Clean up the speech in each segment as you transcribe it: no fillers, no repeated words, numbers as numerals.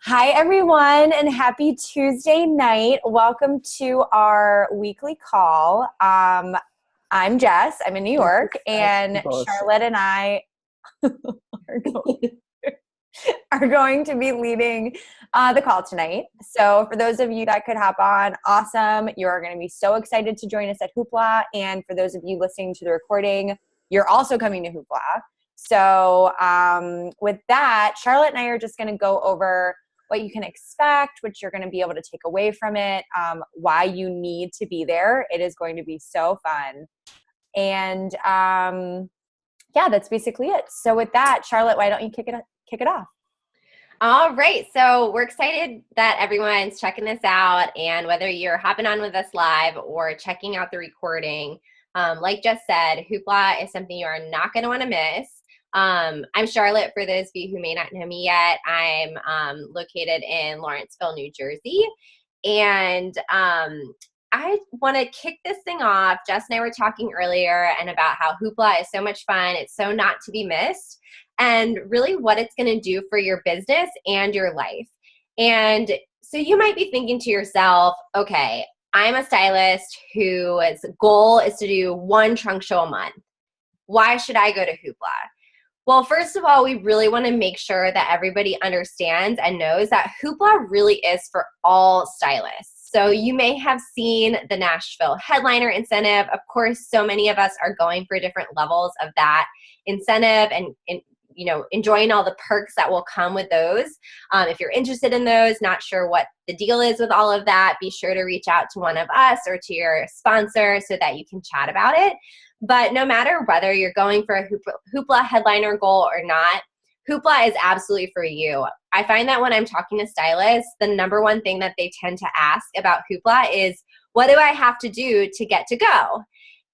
Hi, everyone, and happy Tuesday night. Welcome to our weekly call. I'm Jess. I'm in New York, and Charlotte and I are going to be leading the call tonight. So for those of you that could hop on, awesome. You're going to be so excited to join us at Hoopla. And for those of you listening to the recording, you're also coming to Hoopla. So with that, Charlotte and I are just going to go over what you can expect, what you're going to be able to take away from it, why you need to be there. It is going to be so fun. And yeah, that's basically it. So with that, Charlotte, why don't you kick it off? All right. So we're excited that everyone's checking this out, and whether you're hopping on with us live or checking out the recording, like Jess said, Hoopla is something you are not going to want to miss. I'm Charlotte, for those of you who may not know me yet. I'm located in Lawrenceville, New Jersey, and I want to kick this thing off. Jess and I were talking earlier and about how Hoopla is so much fun. It's so not to be missed, and really what it's going to do for your business and your life. And so you might be thinking to yourself, okay, I'm a stylist whose goal is to do one trunk show a month. Why should I go to Hoopla? Well, first of all, we really want to make sure that everybody understands and knows that Hoopla really is for all stylists. So you may have seen the Nashville headliner incentive. Of course, so many of us are going for different levels of that incentive and enjoying all the perks that will come with those. If you're interested in those, not sure what the deal is with all of that, be sure to reach out to one of us or to your sponsor so that you can chat about it. But no matter whether you're going for a Hoopla headliner goal or not, Hoopla is absolutely for you. I find that when I'm talking to stylists, the number one thing that they tend to ask about Hoopla is, what do I have to do to get to go?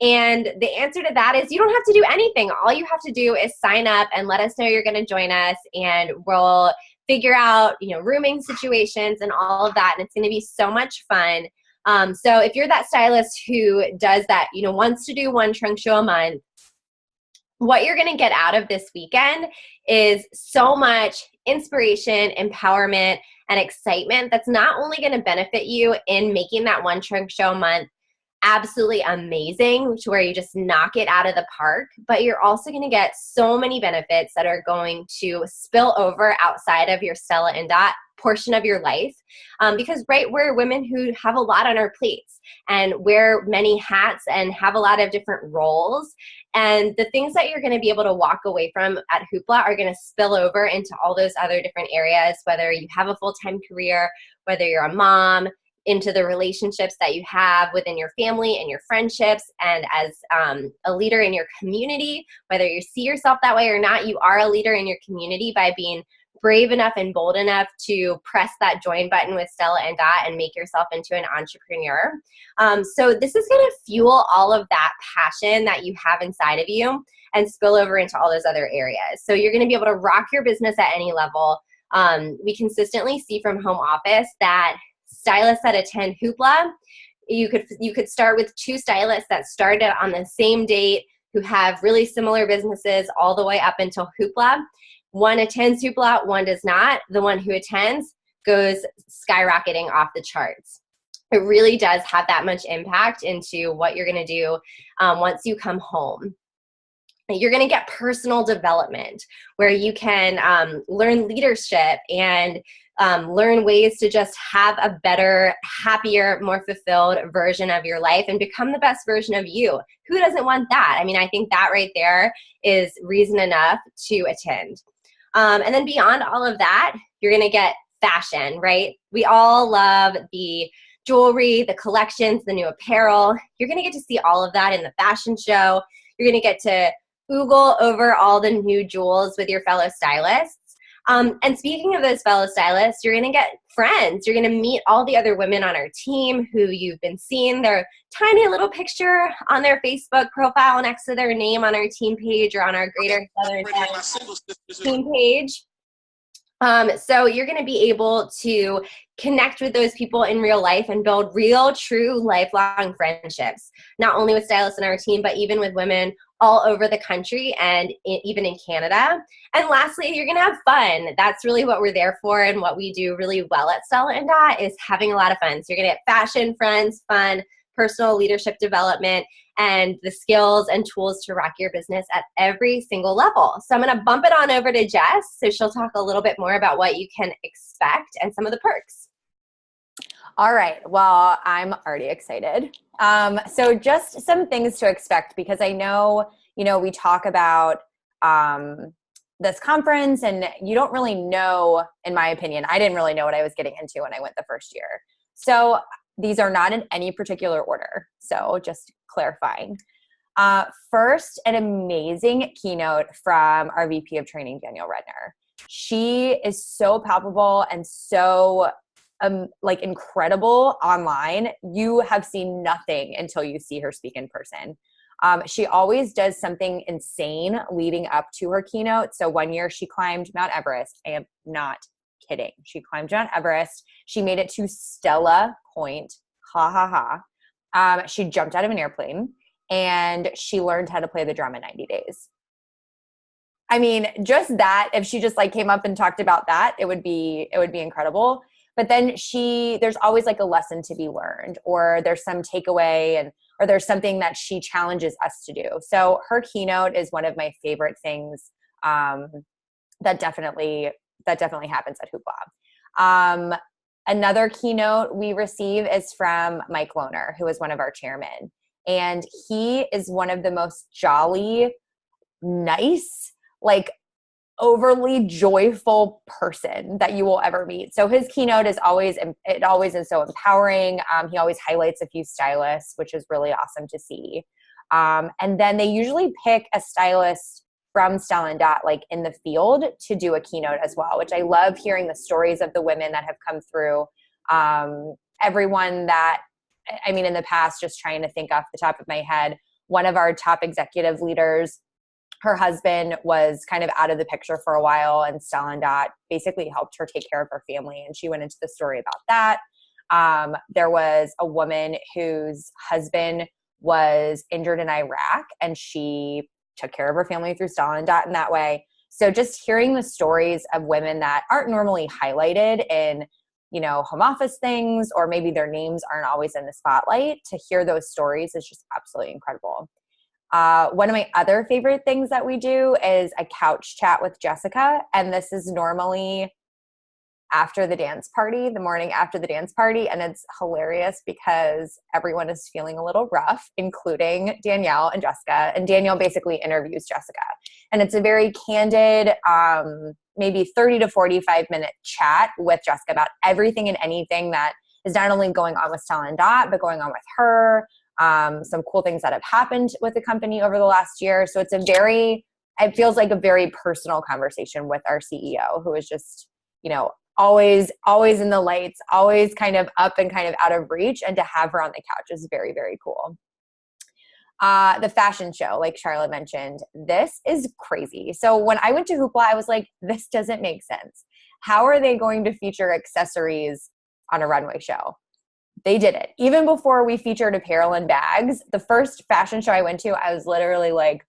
And the answer to that is you don't have to do anything. All you have to do is sign up and let us know you're going to join us, and we'll figure out, rooming situations and all of that. And it's going to be so much fun. So if you're that stylist who does that, wants to do one trunk show a month, what you're going to get out of this weekend is so much inspiration, empowerment, and excitement that's not only going to benefit you in making that one trunk show a month absolutely amazing, to where you just knock it out of the park, but you're also going to get so many benefits that are going to spill over outside of your Stella and Dot portion of your life. Because we're women who have a lot on our plates and wear many hats and have a lot of different roles. And the things that you're going to be able to walk away from at Hoopla are going to spill over into all those other different areas, whether you have a full-time career, whether you're a mom, into the relationships that you have within your family and your friendships, and as a leader in your community. Whether you see yourself that way or not, you are a leader in your community by being brave enough and bold enough to press that join button with Stella and Dot and make yourself into an entrepreneur. So this is going to fuel all of that passion that you have inside of you and spill over into all those other areas. So you're going to be able to rock your business at any level. We consistently see from home office that stylists that attend Hoopla, you could start with two stylists that started on the same date who have really similar businesses all the way up until Hoopla. One attends Hoopla, one does not. The one who attends goes skyrocketing off the charts. It really does have that much impact into what you're going to do once you come home. You're going to get personal development where you can learn leadership and learn ways to just have a better, happier, more fulfilled version of your life and become the best version of you. Who doesn't want that? I mean, I think that right there is reason enough to attend. And then beyond all of that, you're going to get fashion, right? We all love the jewelry, the collections, the new apparel. You're going to get to see all of that in the fashion show. You're going to get to Google over all the new jewels with your fellow stylists. And speaking of those fellow stylists, you're going to get friends. You're going to meet all the other women on our team who you've been seeing their tiny little picture on their Facebook profile next to their name on our team page or on our Greater Southern team page. So you're going to be able to connect with those people in real life and build real, true, lifelong friendships, not only with stylists on our team, but even with women all over the country and even in Canada. And lastly, you're going to have fun. That's really what we're there for, and what we do really well at Stella and Dot is having a lot of fun. So you're going to get fashion, friends, fun, personal leadership development, and the skills and tools to rock your business at every single level. So I'm going to bump it on over to Jess, so she'll talk a little bit more about what you can expect and some of the perks. All right. Well, I'm already excited. So just some things to expect, because I know, we talk about this conference and you don't really know, in my opinion, I didn't really know what I was getting into when I went the first year. So these are not in any particular order. So just clarifying. First, an amazing keynote from our VP of Training, Danielle Redner. She is so palpable and so incredible online. You have seen nothing until you see her speak in person. She always does something insane leading up to her keynote. So one year she climbed Mount Everest. I am not kidding. She climbed Mount Everest. She made it to Stella Point. Ha ha ha. She jumped out of an airplane and she learned how to play the drum in 90 days. I mean, just that, if she just came up and talked about that, it would be incredible. But then there's always a lesson to be learned, or there's some takeaway, or there's something that she challenges us to do. So her keynote is one of my favorite things that definitely happens at Hoopla. Another keynote we receive is from Mike Lohner, who is one of our chairmen. And he is one of the most jolly, nice, overly joyful person that you will ever meet. So his keynote is always so empowering. He always highlights a few stylists, which is really awesome to see. And then they usually pick a stylist from Stella and Dot, in the field, to do a keynote as well, which I love hearing the stories of the women that have come through. Everyone that, in the past, just trying to think off the top of my head, one of our top executive leaders, her husband was kind of out of the picture for a while, and Stella and Dot basically helped her take care of her family. And she went into the story about that. There was a woman whose husband was injured in Iraq, and she took care of her family through Stella and Dot in that way. So just hearing the stories of women that aren't normally highlighted in, home office things, or maybe their names aren't always in the spotlight, to hear those stories is just absolutely incredible. One of my other favorite things that we do is a couch chat with Jessica. And this is normally after the dance party, the morning after the dance party. And it's hilarious because everyone is feeling a little rough, including Danielle and Jessica. And Danielle basically interviews Jessica. And it's a very candid, maybe 30 to 45-minute chat with Jessica about everything and anything that is not only going on with Stella and Dot, but going on with her. Some cool things that have happened with the company over the last year. So it feels like a very personal conversation with our CEO, who is just, always in the lights, always kind of up and kind of out of reach. And to have her on the couch is very, very cool. The fashion show, like Charlotte mentioned, this is crazy. So when I went to Hoopla, I was like, this doesn't make sense. How are they going to feature accessories on a runway show? They did it. Even before we featured apparel and bags, the first fashion show I went to, I was literally like,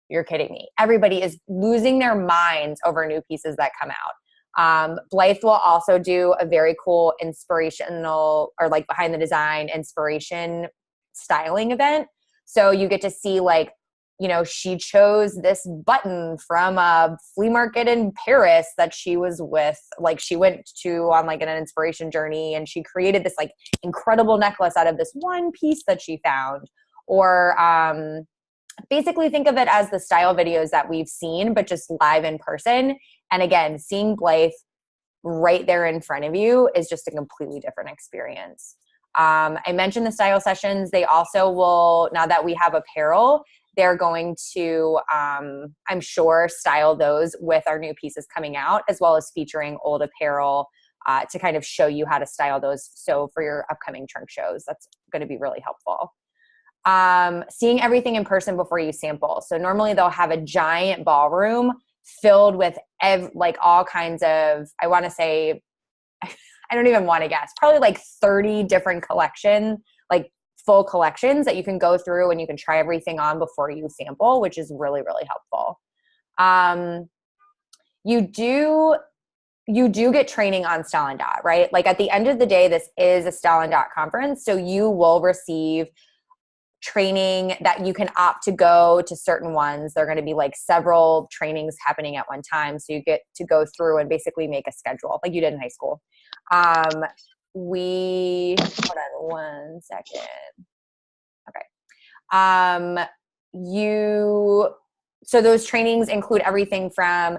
you're kidding me. Everybody is losing their minds over new pieces that come out. Blythe will also do a very cool inspirational, or behind the design inspiration styling event. So you get to see she chose this button from a flea market in Paris that she was with, she went to on an inspiration journey, and she created this incredible necklace out of this one piece that she found. Or basically think of it as the style videos that we've seen, but just live in person. And again, seeing Blythe right there in front of you is just a completely different experience. I mentioned the style sessions. They also will, now that we have apparel, they're going to, I'm sure, style those with our new pieces coming out, as well as featuring old apparel to kind of show you how to style those. So for your upcoming trunk shows, that's going to be really helpful. Seeing everything in person before you sample. So normally they'll have a giant ballroom filled with all kinds of, I want to say, I don't even want to guess, probably 30 different collection, full collections that you can go through and you can try everything on before you sample, which is really, really helpful. You do get training on Style and Dot, right? Like at the end of the day, this is a Style and Dot conference. So you will receive training that you can opt to go to certain ones. They're going to be like several trainings happening at one time. So you get to go through and basically make a schedule like you did in high school. Hold on one second. Okay. So those trainings include everything from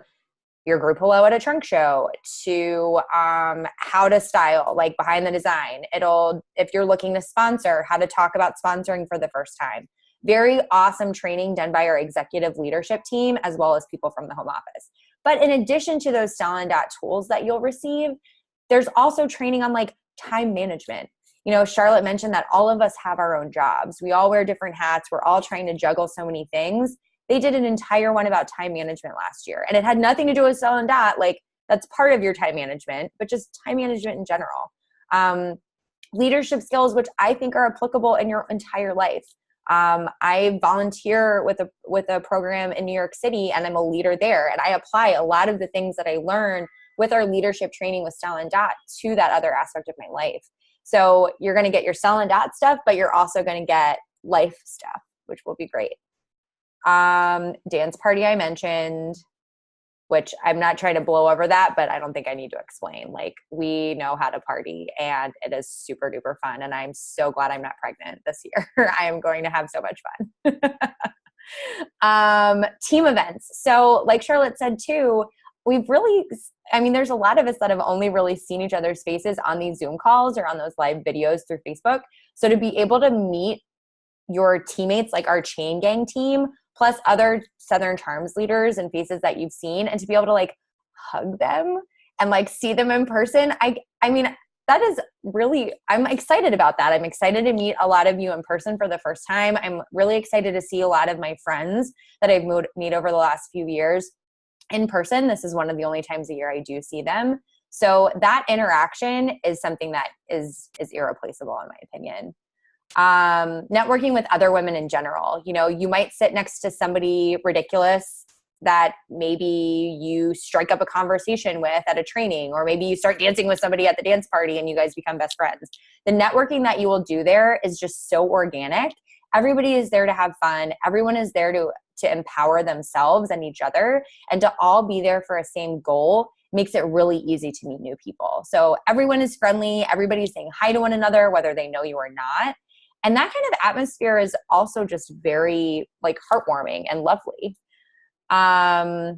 your group hello at a trunk show to how to style, like behind the design. If you're looking to sponsor, how to talk about sponsoring for the first time. Very awesome training done by our executive leadership team, as well as people from the home office. But in addition to those Style and Dot tools that you'll receive, there's also training on like time management. You know, Charlotte mentioned that all of us have our own jobs. We all wear different hats. We're all trying to juggle so many things. They did an entire one about time management last year, and it had nothing to do with Style and Dot. Like that's part of your time management, but just time management in general. Leadership skills, which I think are applicable in your entire life. I volunteer with a program in New York City, and I'm a leader there, and I apply a lot of the things that I learn with our leadership training with Style and Dot to that other aspect of my life. So you're going to get your Style and Dot stuff, but you're also going to get life stuff, which will be great. Dance party I mentioned, which I'm not trying to blow over that, but I don't think I need to explain. Like we know how to party and it is super duper fun. And I'm so glad I'm not pregnant this year. I am going to have so much fun. Team events. So like Charlotte said too, there's a lot of us that have only really seen each other's faces on these Zoom calls or on those live videos through Facebook. So to be able to meet your teammates, like our chain gang team, plus other Southern Charms leaders and faces that you've seen, and to be able to like hug them and like see them in person. I mean, that is really, I'm excited about that. I'm excited to meet a lot of you in person for the first time. I'm really excited to see a lot of my friends that I've met over the last few years in person. This is one of the only times a year I do see them. So that interaction is something that is irreplaceable in my opinion. Networking with other women in general. You know, you might sit next to somebody ridiculous that maybe you strike up a conversation with at a training, or maybe you start dancing with somebody at the dance party and you guys become best friends. The networking that you will do there is just so organic. Everybody is there to have fun. Everyone is there to empower themselves and each other, and to all be there for a same goal makes it really easy to meet new people. So everyone is friendly. Everybody's saying hi to one another, whether they know you or not. And that kind of atmosphere is also just very like heartwarming and lovely. I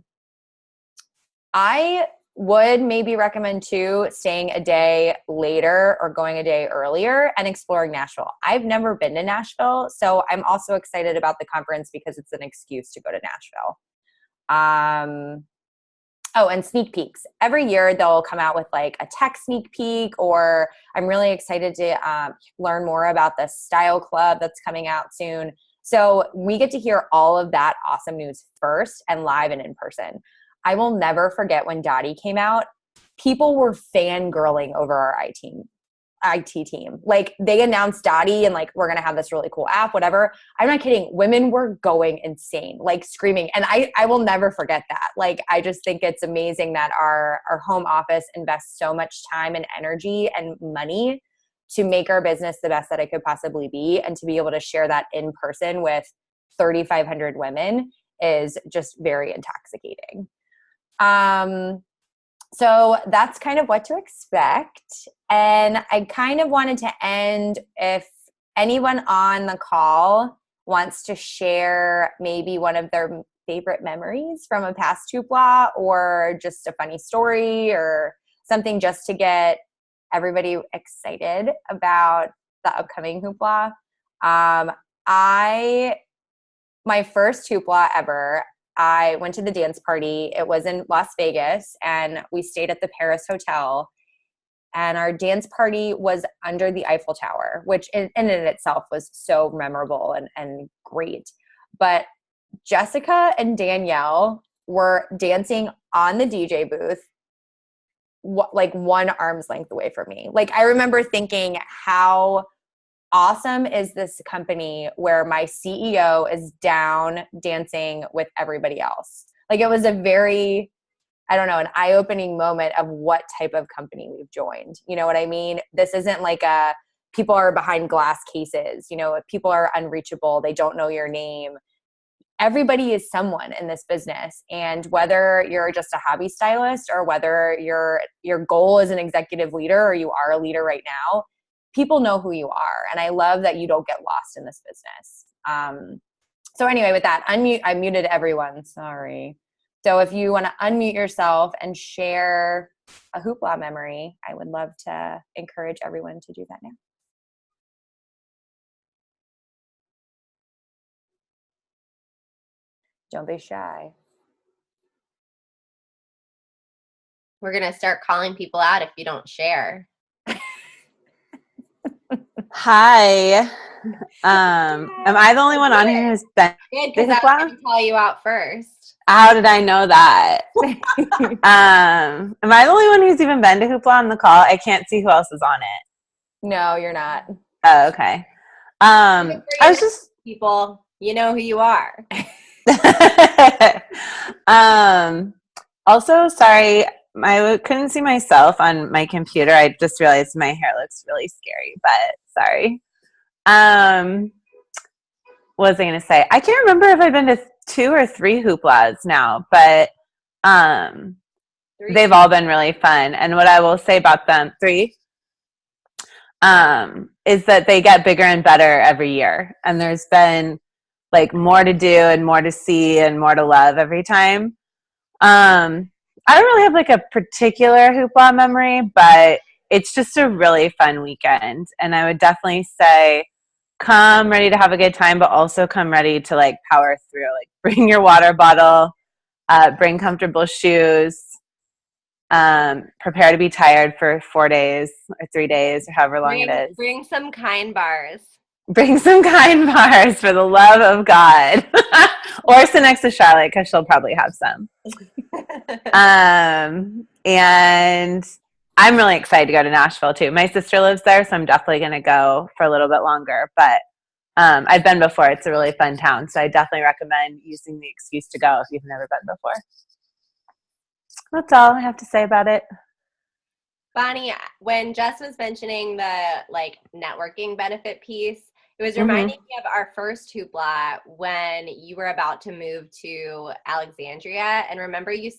would maybe recommend too staying a day later or going a day earlier and exploring Nashville. I've never been to Nashville, so I'm also excited about the conference because it's an excuse to go to Nashville. And sneak peeks. Every year they'll come out with like a tech sneak peek, or I'm really excited to learn more about the style club that's coming out soon. So we get to hear all of that awesome news first and live and in person. I will never forget when Dottie came out. People were fangirling over our IT team. Like they announced Dottie and like, we're going to have this really cool app, whatever. I'm not kidding. Women were going insane, like screaming. And I will never forget that. Like, I just think it's amazing that our home office invests so much time and energy and money to make our business the best that it could possibly be. And to be able to share that in person with 3,500 women is just very intoxicating. So that's kind of what to expect. And I kind of wanted to end, if anyone on the call wants to share maybe one of their favorite memories from a past hoopla, or just a funny story or something, just to get everybody excited about the upcoming hoopla. My first hoopla ever, I went to the dance party. It was in Las Vegas, and we stayed at the Paris Hotel. And our dance party was under the Eiffel Tower, which in and of itself was so memorable and great. But Jessica and Danielle were dancing on the DJ booth, like one arm's length away from me. Like, I remember thinking how awesome is this company where my CEO is down dancing with everybody else? Like, it was a very, I don't know, an eye-opening moment of what type of company we've joined. You know what I mean? This isn't like a people are behind glass cases, you know, people are unreachable, they don't know your name. Everybody is someone in this business. And whether you're just a hobby stylist or whether your goal is an executive leader or you are a leader right now, people know who you are. And I love that you don't get lost in this business. So anyway, with that, I muted everyone. Sorry. So if you want to unmute yourself and share a Hoopla memory, I would love to encourage everyone to do that now. Don't be shy. We're going to start calling people out if you don't share. Hi. Am I the only one on here who's been Good, because I was going to call you out first. How did I know that? Am I the only one who's even been to Hoopla on the call? I can't see who else is on it. No, you're not. Oh, okay. I was just people, you know who you are. Also, sorry, I couldn't see myself on my computer. I just realized my hair looks really scary, but sorry. What was I going to say? I can't remember if I've been to 2 or 3 Hooplas now, but they've all been really fun. And what I will say about them, 3, is that they get bigger and better every year. And there's been like more to do and more to see and more to love every time. I don't really have like a particular Hoopla memory, but it's just a really fun weekend. And I would definitely say come ready to have a good time, but also come ready to like power through. Like bring your water bottle, bring comfortable shoes, prepare to be tired for 4 days or 3 days or however long it is. Bring some kind bars. Bring some kind bars for the love of God. Or sit next to Charlotte because she'll probably have some. And I'm really excited to go to Nashville too. My sister lives there, so I'm definitely going to go for a little bit longer. But I've been before. It's a really fun town, so I definitely recommend using the excuse to go if you've never been before. That's all I have to say about it. Bonnie, when Jess was mentioning the like networking benefit piece, it was reminding me of our first Hoopla when you were about to move to Alexandria. And remember you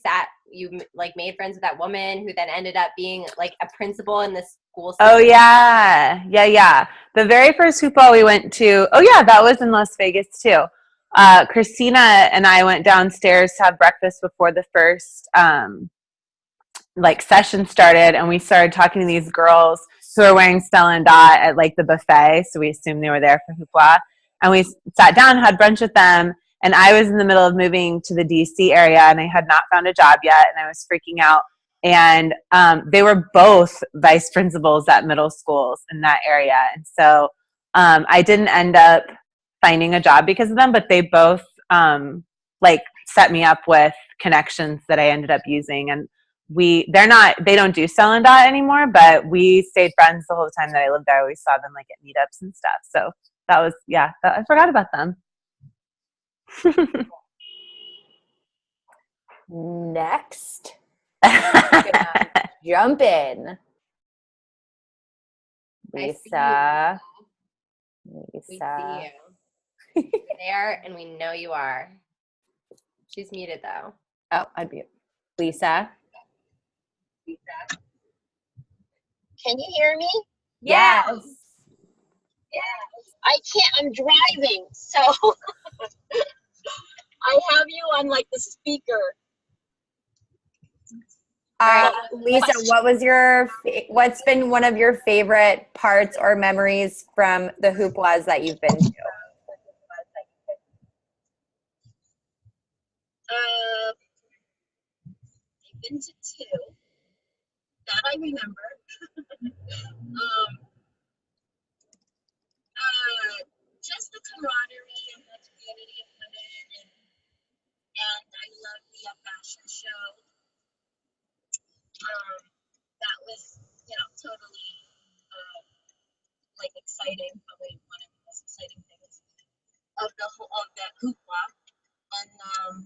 like made friends with that woman who then ended up being like a principal in the school system. Oh, yeah. Yeah. The very first Hoopla we went to, that was in Las Vegas too. Christina and I went downstairs to have breakfast before the first session started, and we started talking to these girls who were wearing Stella and Dot at like the buffet, so we assumed they were there for Hoopla, and we sat down and had brunch with them. And I was in the middle of moving to the DC area, and I had not found a job yet, and I was freaking out. And they were both vice principals at middle schools in that area, and so I didn't end up finding a job because of them, but they both set me up with connections that I ended up using. And they don't do Sell and Dot anymore, but we stayed friends the whole time that I lived there. We saw them like at meetups and stuff. So that was, I forgot about them. Next, jump in. Lisa. We see you. You're there, and we know you are. She's muted though. Oh, I'd mute. Lisa. Can you hear me? Yes. I can't. I'm driving, so I have you on like the speaker. Lisa, what's been one of your favorite parts or memories from the Hooplas that you've been to? I've been to 2 that I remember. Just the camaraderie and the community of women, and I love the fashion show. That was, totally like exciting, probably one of the most exciting things of the whole of that hoopla, and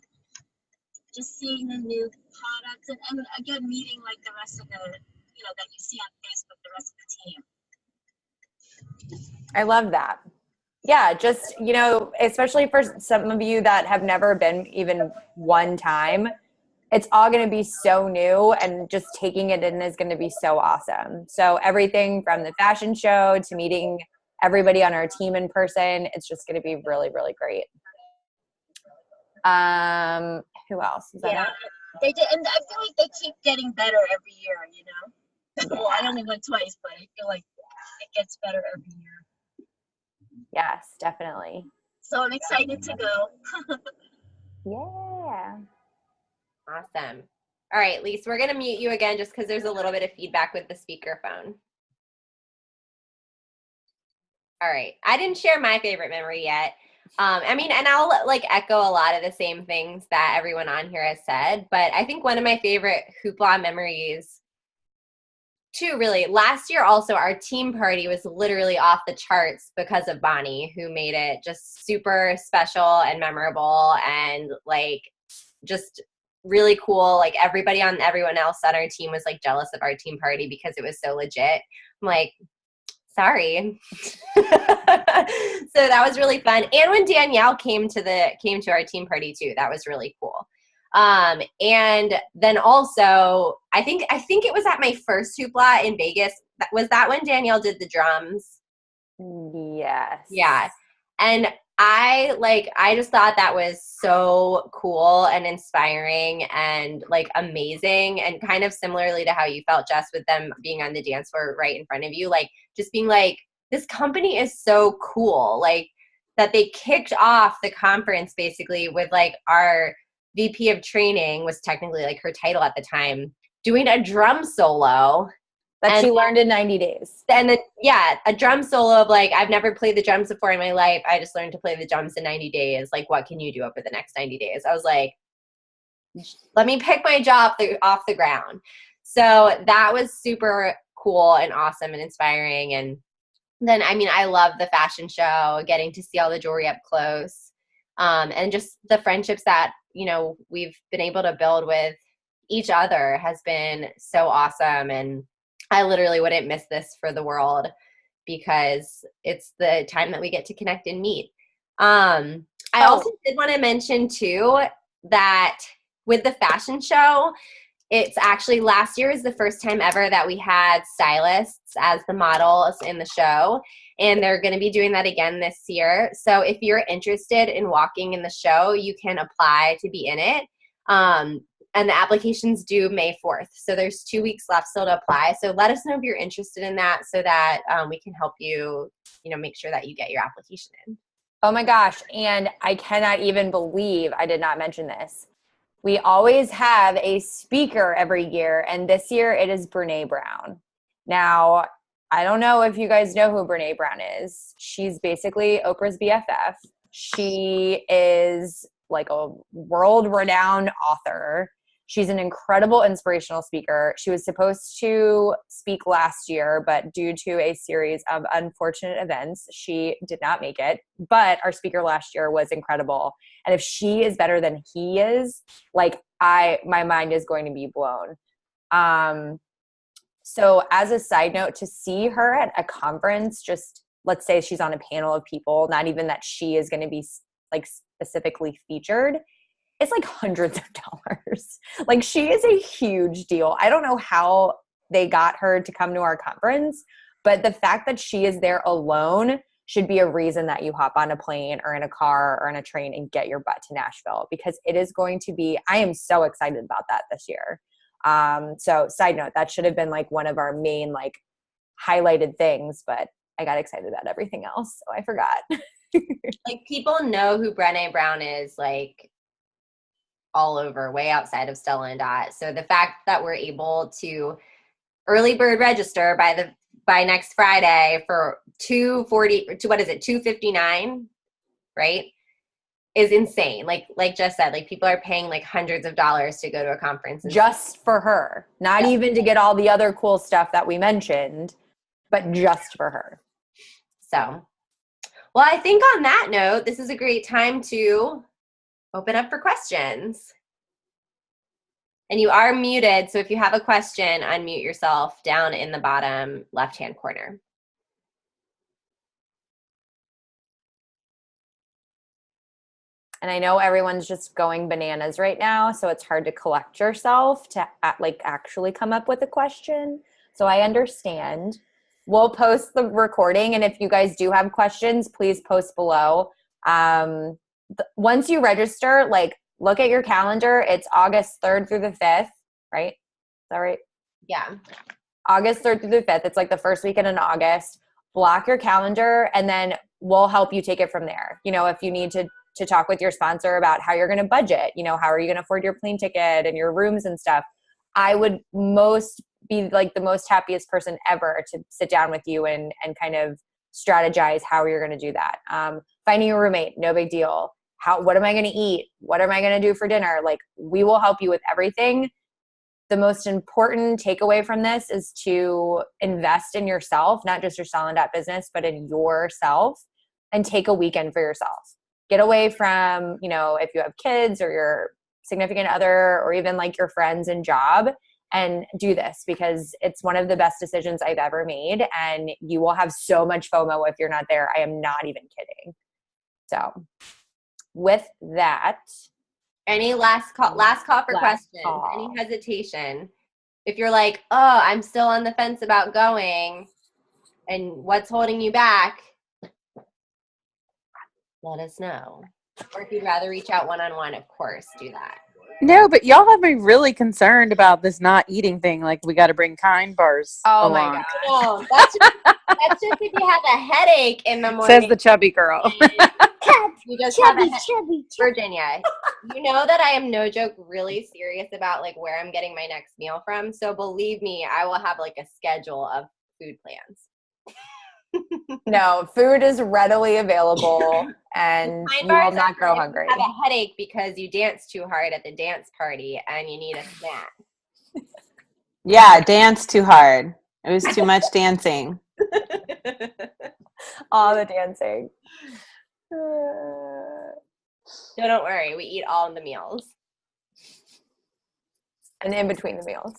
just seeing the new products, and again meeting like the rest of the that you see on Facebook, the rest of the team. I love that. Yeah, just, especially for some of you that have never been even one time, it's all going to be so new, and just taking it in is going to be so awesome. So everything from the fashion show to meeting everybody on our team in person, it's just going to be really, really great. Who else? Is that Yeah, it? they did, and I feel like they keep getting better every year, Well, I only went twice, but I feel like it gets better every year. Yes, definitely. So I'm excited to go. Yeah. Awesome. All right, Lise, we're going to mute you again just because there's a little bit of feedback with the speakerphone. All right. I didn't share my favorite memory yet. And I'll echo a lot of the same things that everyone on here has said, but I think one of my favorite hoopla memories too, really, last year also, our team party was literally off the charts because of Bonnie, who made it just super special and memorable, and just really cool. Like everyone else on our team was jealous of our team party because it was so legit. I'm like, sorry. So that was really fun. And when Danielle came to our team party too, that was really cool. And then also, I think it was at my first hoopla in Vegas. Was that when Danielle did the drums? Yes. Yeah. And I just thought that was so cool and inspiring and amazing, and kind of similarly to how you felt, Jess, with them being on the dance floor right in front of you, just being this company is so cool, that they kicked off the conference basically with our VP of training, was technically her title at the time, doing a drum solo. That she learned in 90 days. And then, yeah, a drum solo of I've never played the drums before in my life. I just learned to play the drums in 90 days. What can you do over the next 90 days? I was like, let me pick my jaw off the ground. So that was super cool and awesome and inspiring. And then, I love the fashion show, getting to see all the jewelry up close, and just the friendships that, we've been able to build with each other has been so awesome. And I literally wouldn't miss this for the world, because it's the time that we get to connect and meet. I also did want to mention too that with the fashion show, it's actually last year was the first time ever that we had stylists as the models in the show, and they're going to be doing that again this year. So if you're interested in walking in the show, you can apply to be in it. And the application's due May 4th. So there's 2 weeks left still to apply. So let us know if you're interested in that, so that we can help you, make sure that you get your application in. Oh my gosh. And I cannot even believe I did not mention this. We always have a speaker every year, and this year it is Brene Brown. Now, I don't know if you guys know who Brene Brown is. She's basically Oprah's BFF. She is a world-renowned author. She's an incredible inspirational speaker. She was supposed to speak last year, but due to a series of unfortunate events, she did not make it. But our speaker last year was incredible. And if she is better than he is, my mind is going to be blown. So as a side note, to see her at a conference, just let's say she's on a panel of people, not even that she is going to be specifically featured, it's hundreds of dollars. She is a huge deal. I don't know how they got her to come to our conference, but the fact that she is there alone should be a reason that you hop on a plane or in a car or in a train and get your butt to Nashville, because it is going to be, I am so excited about that this year. So side note, that should have been one of our main highlighted things, but I got excited about everything else, so I forgot. People know who Brene Brown is, all over, way outside of Stella and Dot. So the fact that we're able to early bird register by next Friday for $259, right, is insane. Like Jess said, people are paying hundreds of dollars to go to a conference just for her, not even to get all the other cool stuff that we mentioned, but just for her. So, well, I think on that note, this is a great time to open up for questions. And you are muted, so if you have a question, unmute yourself down in the bottom left-hand corner. And I know everyone's just going bananas right now, so it's hard to collect yourself to like actually come up with a question. So I understand. We'll post the recording, and if you guys do have questions, please post below. Once you register, like look at your calendar. It's August 3rd through the 5th, right? Is that right? Yeah. August 3rd through the 5th. It's like the first weekend in August. Block your calendar, and then we'll help you take it from there. You know, if you need to talk with your sponsor about how you're going to budget, you know, how are you going to afford your plane ticket and your rooms and stuff. I would be like the most happiest person ever to sit down with you and kind of strategize how you're going to do that. Finding a roommate, no big deal. What am I going to eat? What am I going to do for dinner? Like, we will help you with everything. The most important takeaway from this is to invest in yourself, not just your Style and Dot business, but in yourself, and take a weekend for yourself. Get away from, you know, if you have kids or your significant other or even like your friends and job, and do this, because it's one of the best decisions I've ever made. And you will have so much FOMO if you're not there. I am not even kidding. So with that, any last call for questions, any hesitation? If you're like, oh, I'm still on the fence about going and what's holding you back, let us know. Or if you'd rather reach out one-on-one, of course, do that. No, but y'all have me really concerned about this not eating thing. Like, we got to bring Kind bars oh along. my God. No, that's just if you have a headache in the morning. Says the chubby girl. You just chubby. Virginia, you know that I am, no joke, really serious about like where I'm getting my next meal from. So believe me, I will have like a schedule of food plans. No, food is readily available, and you will not grow hungry. You have a headache because you danced too hard at the dance party and you need a snack. Yeah, dance too hard. It was too much dancing. All the dancing. So don't worry, we eat all of the meals. And in between the meals.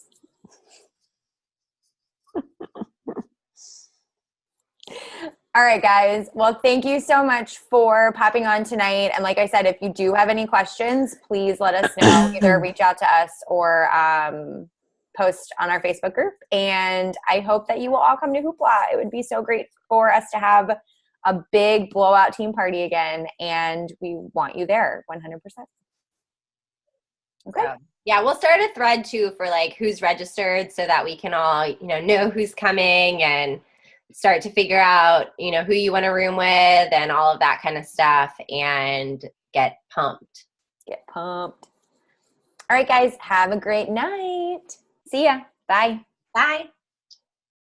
All right, guys. Well, thank you so much for popping on tonight. And like I said, if you do have any questions, please let us know. Either reach out to us or post on our Facebook group. And I hope that you will all come to Hoopla. It would be so great for us to have a big blowout team party again. And we want you there 100%. Okay. Yeah, we'll start a thread too for like who's registered so that we can all, know who's coming and start to figure out, who you want to room with and all of that kind of stuff and get pumped. Get pumped. All right, guys, have a great night. See ya. Bye. Bye.